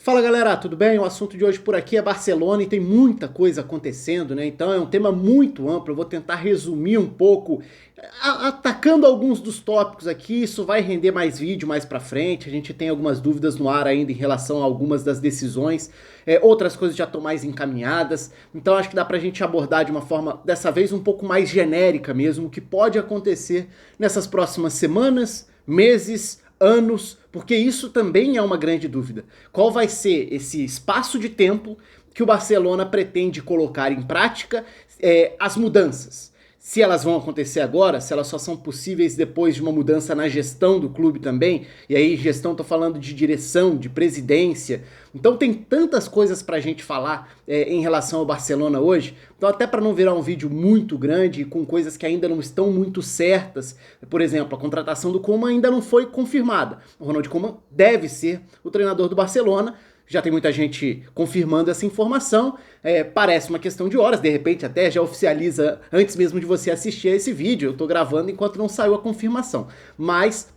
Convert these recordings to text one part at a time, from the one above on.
Fala galera, tudo bem? O assunto de hoje por aqui é Barcelona e tem muita coisa acontecendo, né? Então é um tema muito amplo, eu vou tentar resumir um pouco, atacando alguns dos tópicos aqui. Isso vai render mais vídeo mais pra frente, a gente tem algumas dúvidas no ar ainda em relação a algumas das decisões, outras coisas já estão mais encaminhadas, então acho que dá pra gente abordar de uma forma, dessa vez, um pouco mais genérica mesmo, o que pode acontecer nessas próximas semanas, meses, anos, porque isso também é uma grande dúvida. Qual vai ser esse espaço de tempo que o Barcelona pretende colocar em prática as mudanças? Se elas vão acontecer agora, se elas só são possíveis depois de uma mudança na gestão do clube também, e aí gestão, tô falando de direção, de presidência, então tem tantas coisas pra gente falar em relação ao Barcelona hoje, então até para não virar um vídeo muito grande, com coisas que ainda não estão muito certas, por exemplo, a contratação do Koeman ainda não foi confirmada, o Ronald Koeman deve ser o treinador do Barcelona, já tem muita gente confirmando essa informação, parece uma questão de horas, de repente até já oficializa antes mesmo de você assistir a esse vídeo, eu tô gravando enquanto não saiu a confirmação, mas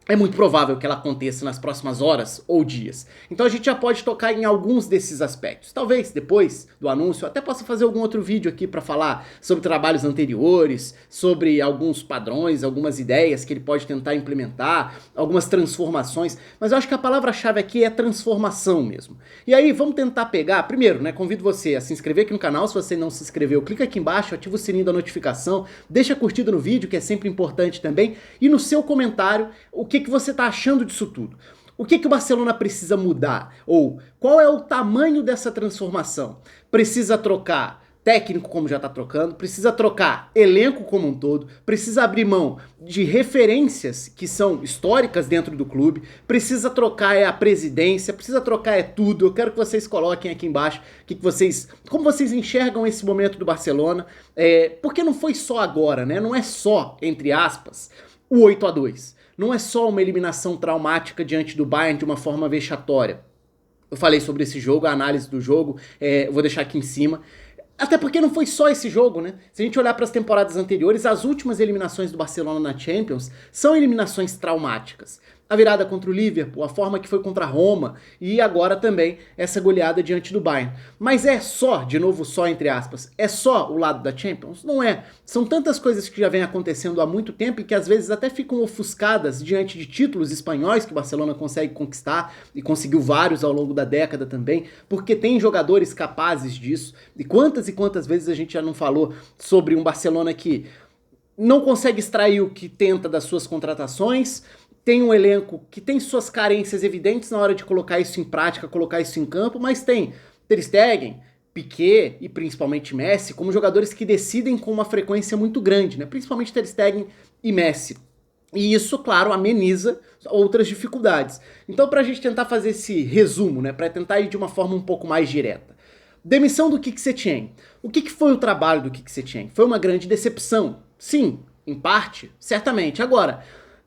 é muito provável que ela aconteça nas próximas horas ou dias. Então a gente já pode tocar em alguns desses aspectos. Talvez depois do anúncio eu até possa fazer algum outro vídeo aqui para falar sobre trabalhos anteriores, sobre alguns padrões, algumas ideias que ele pode tentar implementar, algumas transformações, mas eu acho que a palavra-chave aqui é transformação mesmo. E aí vamos tentar pegar, primeiro, né, convido você a se inscrever aqui no canal, se você não se inscreveu, clica aqui embaixo, ativa o sininho da notificação, deixa curtida no vídeo, que é sempre importante também, e no seu comentário, o que você está achando disso tudo? O que o Barcelona precisa mudar? Ou qual é o tamanho dessa transformação? Precisa trocar técnico como já está trocando, precisa trocar elenco como um todo, precisa abrir mão de referências que são históricas dentro do clube, precisa trocar a presidência, precisa trocar tudo. Eu quero que vocês coloquem aqui embaixo como vocês enxergam esse momento do Barcelona, porque não foi só agora, né? Não é só, entre aspas, o 8-2. Não é só uma eliminação traumática diante do Bayern de uma forma vexatória. Eu falei sobre esse jogo, a análise do jogo, eu vou deixar aqui em cima. Até porque não foi só esse jogo, né? Se a gente olhar para as temporadas anteriores, as últimas eliminações do Barcelona na Champions são eliminações traumáticas. A virada contra o Liverpool, a forma que foi contra a Roma e agora também essa goleada diante do Bayern. Mas é só, de novo só entre aspas, é só o lado da Champions? Não é. São tantas coisas que já vem acontecendo há muito tempo e que às vezes até ficam ofuscadas diante de títulos espanhóis que o Barcelona consegue conquistar e conseguiu vários ao longo da década também, porque tem jogadores capazes disso. E quantas vezes a gente já não falou sobre um Barcelona que não consegue extrair o que tenta das suas contratações, tem um elenco que tem suas carências evidentes na hora de colocar isso em prática, colocar isso em campo, mas tem Ter Stegen, Piqué e principalmente Messi como jogadores que decidem com uma frequência muito grande, né? Principalmente Ter Stegen e Messi. E isso, claro, ameniza outras dificuldades. Então, para a gente tentar fazer esse resumo, né, para tentar ir de uma forma um pouco mais direta. Demissão do Quique Setien. O que foi o trabalho do Quique Setien? Foi uma grande decepção. Sim, em parte, certamente. Agora,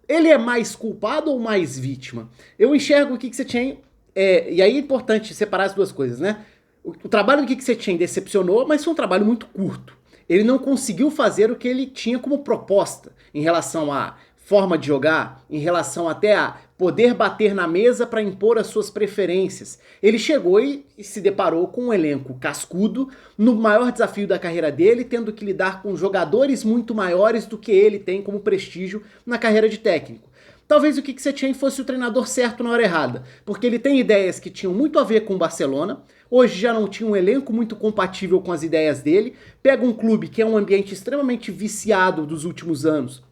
ele é mais culpado ou mais vítima? Eu enxergo o Quique Setien, e aí é importante separar as duas coisas, né? O trabalho do Quique Setien decepcionou, mas foi um trabalho muito curto. Ele não conseguiu fazer o que ele tinha como proposta em relação à forma de jogar, em relação até a poder bater na mesa para impor as suas preferências. Ele chegou e se deparou com um elenco cascudo, no maior desafio da carreira dele, tendo que lidar com jogadores muito maiores do que ele tem como prestígio na carreira de técnico. Talvez o Quique Setien fosse o treinador certo na hora errada, porque ele tem ideias que tinham muito a ver com o Barcelona, hoje já não tinha um elenco muito compatível com as ideias dele, pega um clube que é um ambiente extremamente viciado dos últimos anos,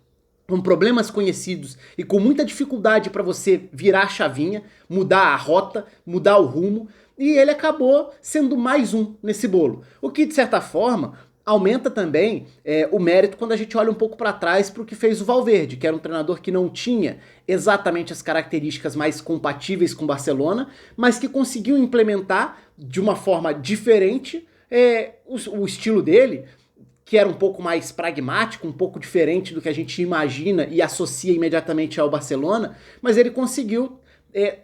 com problemas conhecidos e com muita dificuldade para você virar a chavinha, mudar a rota, mudar o rumo, e ele acabou sendo mais um nesse bolo. O que, de certa forma, aumenta também o mérito quando a gente olha um pouco para trás para o que fez o Valverde, que era um treinador que não tinha exatamente as características mais compatíveis com o Barcelona, mas que conseguiu implementar de uma forma diferente o estilo dele, que era um pouco mais pragmático, um pouco diferente do que a gente imagina e associa imediatamente ao Barcelona, mas ele conseguiu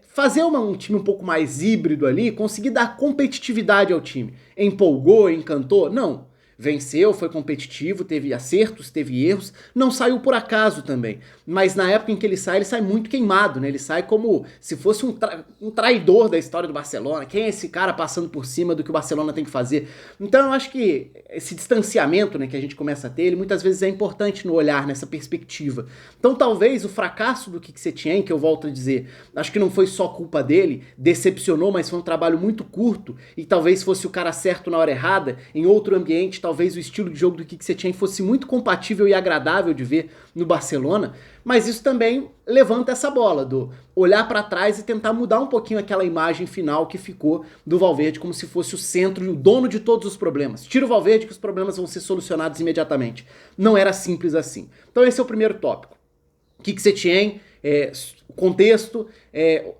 fazer um time um pouco mais híbrido ali, conseguir dar competitividade ao time. Empolgou, encantou? Não. venceu, foi competitivo, teve acertos, teve erros, não saiu por acaso também. Mas na época em que ele sai muito queimado, né? Ele sai como se fosse um traidor da história do Barcelona. Quem é esse cara passando por cima do que o Barcelona tem que fazer? Então eu acho que esse distanciamento, né, que a gente começa a ter, ele muitas vezes é importante no olhar, nessa perspectiva. Então talvez o fracasso do Quique Setien, que eu volto a dizer, acho que não foi só culpa dele, decepcionou, mas foi um trabalho muito curto, e talvez fosse o cara certo na hora errada, em outro ambiente, talvez o estilo de jogo do Quique Setien fosse muito compatível e agradável de ver no Barcelona, mas isso também levanta essa bola do olhar para trás e tentar mudar um pouquinho aquela imagem final que ficou do Valverde como se fosse o centro e o dono de todos os problemas. Tira o Valverde que os problemas vão ser solucionados imediatamente. Não era simples assim. Então esse é o primeiro tópico. Quique Setien, o contexto,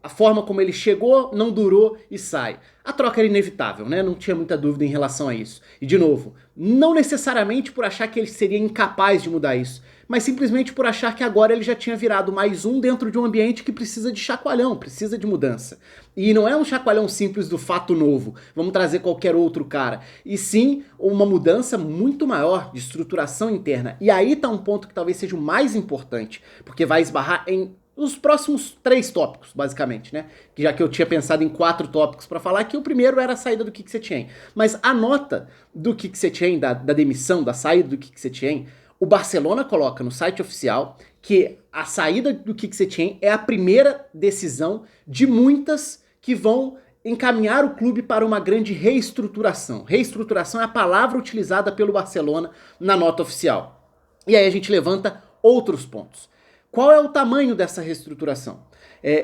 a forma como ele chegou, não durou e sai. A troca era inevitável, né? Não tinha muita dúvida em relação a isso. E de novo, não necessariamente por achar que ele seria incapaz de mudar isso, mas simplesmente por achar que agora ele já tinha virado mais um dentro de um ambiente que precisa de chacoalhão, precisa de mudança. E não é um chacoalhão simples do fato novo, vamos trazer qualquer outro cara, e sim uma mudança muito maior de estruturação interna. E aí tá um ponto que talvez seja o mais importante, porque vai esbarrar em os próximos 3 tópicos, basicamente, né? Já que eu tinha pensado em 4 tópicos para falar, que o primeiro era a saída do Quique Setien. Mas a nota do Quique Setien, da demissão, da saída do Quique Setien, o Barcelona coloca no site oficial que a saída do Quique Setien é a primeira decisão de muitas que vão encaminhar o clube para uma grande reestruturação. Reestruturação é a palavra utilizada pelo Barcelona na nota oficial. E aí a gente levanta outros pontos. Qual é o tamanho dessa reestruturação?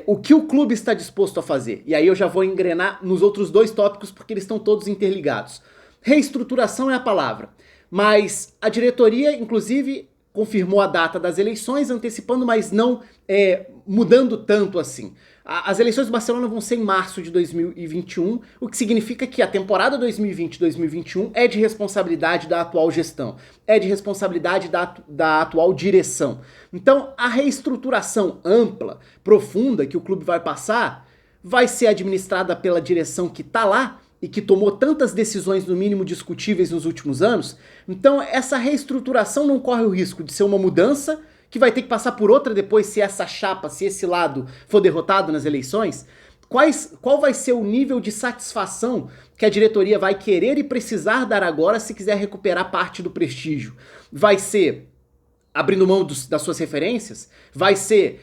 O que o clube está disposto a fazer? E aí eu já vou engrenar nos outros 2 tópicos porque eles estão todos interligados. Reestruturação é a palavra, mas a diretoria, inclusive, confirmou a data das eleições, antecipando, mas não mudando tanto assim. As eleições do Barcelona vão ser em março de 2021, o que significa que a temporada 2020-2021 é de responsabilidade da atual gestão, é de responsabilidade da atual direção. Então, a reestruturação ampla, profunda que o clube vai passar, vai ser administrada pela direção que está lá e que tomou tantas decisões, no mínimo discutíveis, nos últimos anos. Então, essa reestruturação não corre o risco de ser uma mudança que vai ter que passar por outra depois se essa chapa, se esse lado for derrotado nas eleições? Qual vai ser o nível de satisfação que a diretoria vai querer e precisar dar agora se quiser recuperar parte do prestígio? Vai ser abrindo mão das suas referências? Vai ser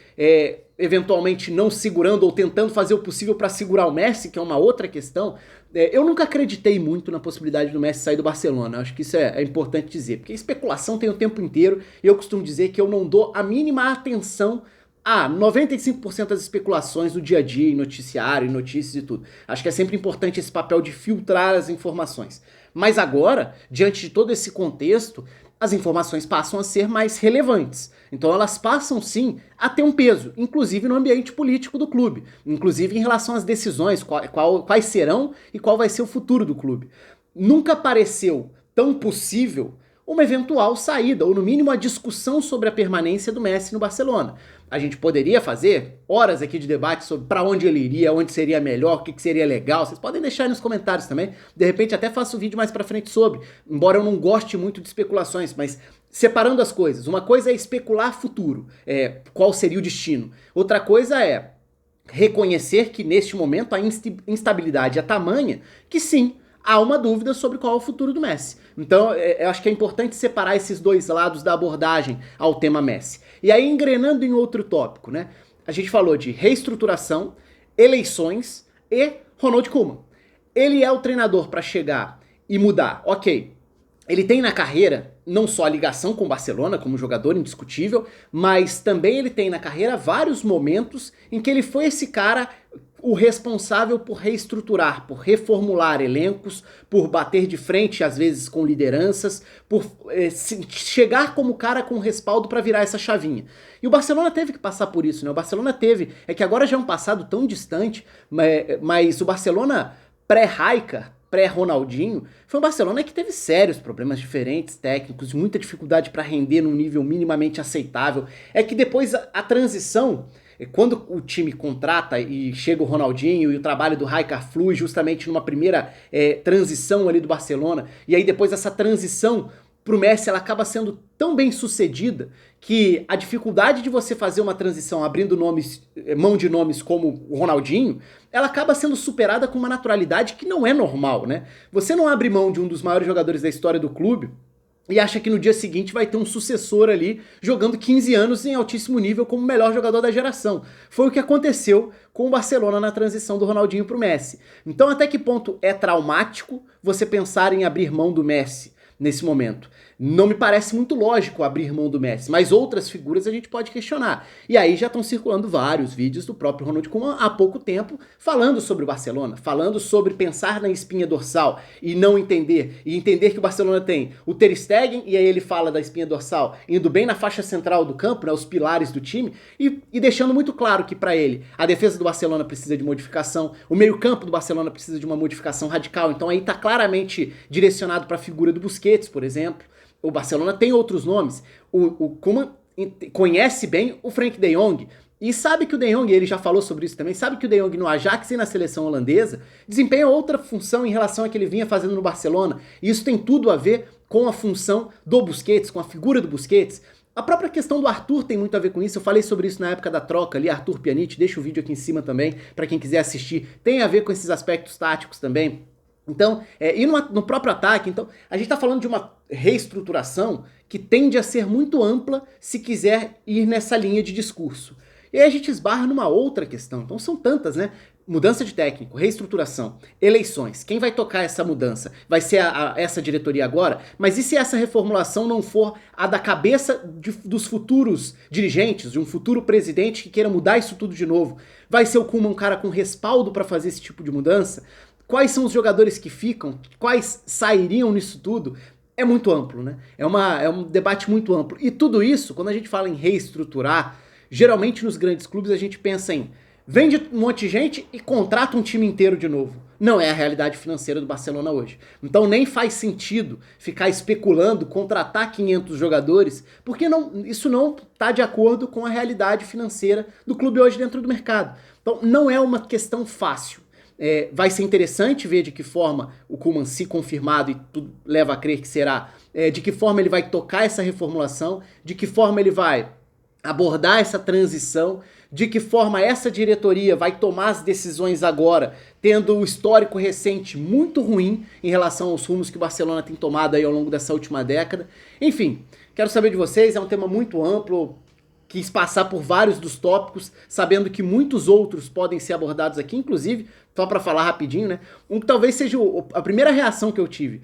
eventualmente não segurando ou tentando fazer o possível para segurar o Messi, que é uma outra questão? Eu nunca acreditei muito na possibilidade do Messi sair do Barcelona, acho que isso é importante dizer, porque especulação tem o tempo inteiro, e eu costumo dizer que eu não dou a mínima atenção a 95% das especulações do dia a dia, em noticiário, em notícias e tudo. Acho que é sempre importante esse papel de filtrar as informações. Mas agora, diante de todo esse contexto, as informações passam a ser mais relevantes. Então elas passam sim a ter um peso, inclusive no ambiente político do clube, inclusive em relação às decisões, quais serão e qual vai ser o futuro do clube. Nunca pareceu tão possível uma eventual saída, ou no mínimo a discussão sobre a permanência do Messi no Barcelona. A gente poderia fazer horas aqui de debate sobre para onde ele iria, onde seria melhor, o que seria legal. Vocês podem deixar aí nos comentários também. De repente até faço um vídeo mais pra frente sobre, embora eu não goste muito de especulações, mas separando as coisas. Uma coisa é especular futuro, qual seria o destino. Outra coisa é reconhecer que neste momento a instabilidade é tamanha que sim, há uma dúvida sobre qual é o futuro do Messi. Então, eu acho que é importante separar esses 2 lados da abordagem ao tema Messi. E aí, engrenando em outro tópico, né? A gente falou de reestruturação, eleições e Ronald Koeman. Ele é o treinador para chegar e mudar. Ok, ele tem na carreira não só a ligação com o Barcelona como jogador indiscutível, mas também ele tem na carreira vários momentos em que ele foi esse cara, o responsável por reestruturar, por reformular elencos, por bater de frente às vezes com lideranças, por chegar como cara com respaldo para virar essa chavinha. E o Barcelona teve que passar por isso, né? O Barcelona teve, é que agora já é um passado tão distante, mas o Barcelona pré-Rijkaard, pré-Ronaldinho, foi um Barcelona que teve sérios problemas diferentes, técnicos, muita dificuldade para render num nível minimamente aceitável. É que depois a transição, quando o time contrata e chega o Ronaldinho e o trabalho do Rijkaard flui justamente numa primeira transição ali do Barcelona, e aí depois essa transição pro Messi ela acaba sendo tão bem sucedida que a dificuldade de você fazer uma transição abrindo mão de nomes como o Ronaldinho, ela acaba sendo superada com uma naturalidade que não é normal, né? Você não abre mão de um dos maiores jogadores da história do clube e acha que no dia seguinte vai ter um sucessor ali jogando 15 anos em altíssimo nível como o melhor jogador da geração. Foi o que aconteceu com o Barcelona na transição do Ronaldinho pro Messi. Então até que ponto é traumático você pensar em abrir mão do Messi nesse momento? Não me parece muito lógico abrir mão do Messi, mas outras figuras a gente pode questionar. E aí já estão circulando vários vídeos do próprio Ronald Koeman há pouco tempo falando sobre o Barcelona, falando sobre pensar na espinha dorsal e não entender, e entender que o Barcelona tem o Ter Stegen, e aí ele fala da espinha dorsal indo bem na faixa central do campo, né, os pilares do time, e deixando muito claro que para ele a defesa do Barcelona precisa de modificação, o meio-campo do Barcelona precisa de uma modificação radical, então aí tá claramente direcionado para a figura do Busquets, por exemplo. O Barcelona tem outros nomes. O Koeman conhece bem o Frenkie de Jong e sabe que o De Jong, ele já falou sobre isso também, sabe que o De Jong no Ajax e na seleção holandesa desempenha outra função em relação a que ele vinha fazendo no Barcelona. E isso tem tudo a ver com a função do Busquets, com a figura do Busquets. A própria questão do Arthur tem muito a ver com isso, eu falei sobre isso na época da troca ali, Arthur Pjanic, deixa o vídeo aqui em cima também, para quem quiser assistir, tem a ver com esses aspectos táticos também. Então, e no próprio ataque, então, a gente tá falando de uma reestruturação que tende a ser muito ampla se quiser ir nessa linha de discurso. E aí a gente esbarra numa outra questão, então são tantas, né? Mudança de técnico, reestruturação, eleições. Quem vai tocar essa mudança? Vai ser essa diretoria agora? Mas e se essa reformulação não for a da cabeça dos futuros dirigentes, de um futuro presidente que queira mudar isso tudo de novo? Vai ser o Koeman um cara com respaldo para fazer esse tipo de mudança? Quais são os jogadores que ficam? Quais sairiam nisso tudo? É muito amplo, né? É um debate muito amplo. E tudo isso, quando a gente fala em reestruturar, geralmente nos grandes clubes a gente pensa em vende um monte de gente e contrata um time inteiro de novo. Não é a realidade financeira do Barcelona hoje. Então nem faz sentido ficar especulando, contratar 500 jogadores, porque isso não está de acordo com a realidade financeira do clube hoje dentro do mercado. Então não é uma questão fácil. Vai ser interessante ver de que forma o Koeman, se confirmado, e tudo leva a crer que será, de que forma ele vai tocar essa reformulação, de que forma ele vai abordar essa transição, de que forma essa diretoria vai tomar as decisões agora, tendo o histórico recente muito ruim em relação aos rumos que o Barcelona tem tomado aí ao longo dessa última década. Enfim, quero saber de vocês, é um tema muito amplo, quis passar por vários dos tópicos, sabendo que muitos outros podem ser abordados aqui, inclusive, só para falar rapidinho, né? Um que talvez seja a primeira reação que eu tive.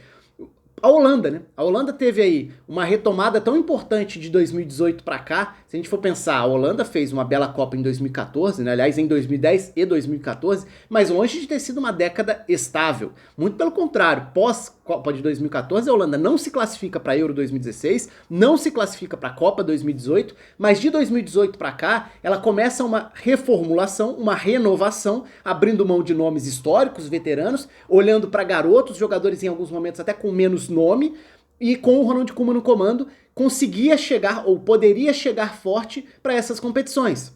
A Holanda, né? A Holanda teve aí uma retomada tão importante de 2018 para cá. Se a gente for pensar, a Holanda fez uma bela Copa em 2014, né? Aliás, em 2010 e 2014, mas longe de ter sido uma década estável. Muito pelo contrário, pós-Copa de 2014, a Holanda não se classifica para Euro 2016, não se classifica para a Copa 2018, mas de 2018 para cá, ela começa uma reformulação, uma renovação, abrindo mão de nomes históricos, veteranos, olhando para garotos, jogadores em alguns momentos até com menos nome, e com o Ronald Koeman no comando, conseguia chegar, ou poderia chegar forte para essas competições.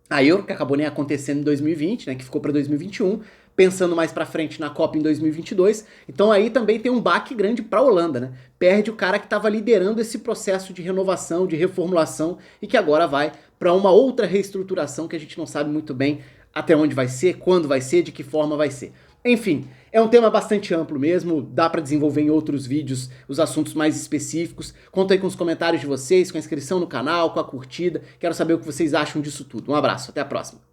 A Euro, que acabou nem acontecendo em 2020, né, que ficou para 2021, pensando mais para frente na Copa em 2022, então aí também tem um baque grande para a Holanda, né? Perde o cara que estava liderando esse processo de renovação, de reformulação, e que agora vai para uma outra reestruturação que a gente não sabe muito bem até onde vai ser, quando vai ser, de que forma vai ser. Enfim, é um tema bastante amplo mesmo, dá para desenvolver em outros vídeos os assuntos mais específicos. Conta aí com os comentários de vocês, com a inscrição no canal, com a curtida. Quero saber o que vocês acham disso tudo. Um abraço, até a próxima.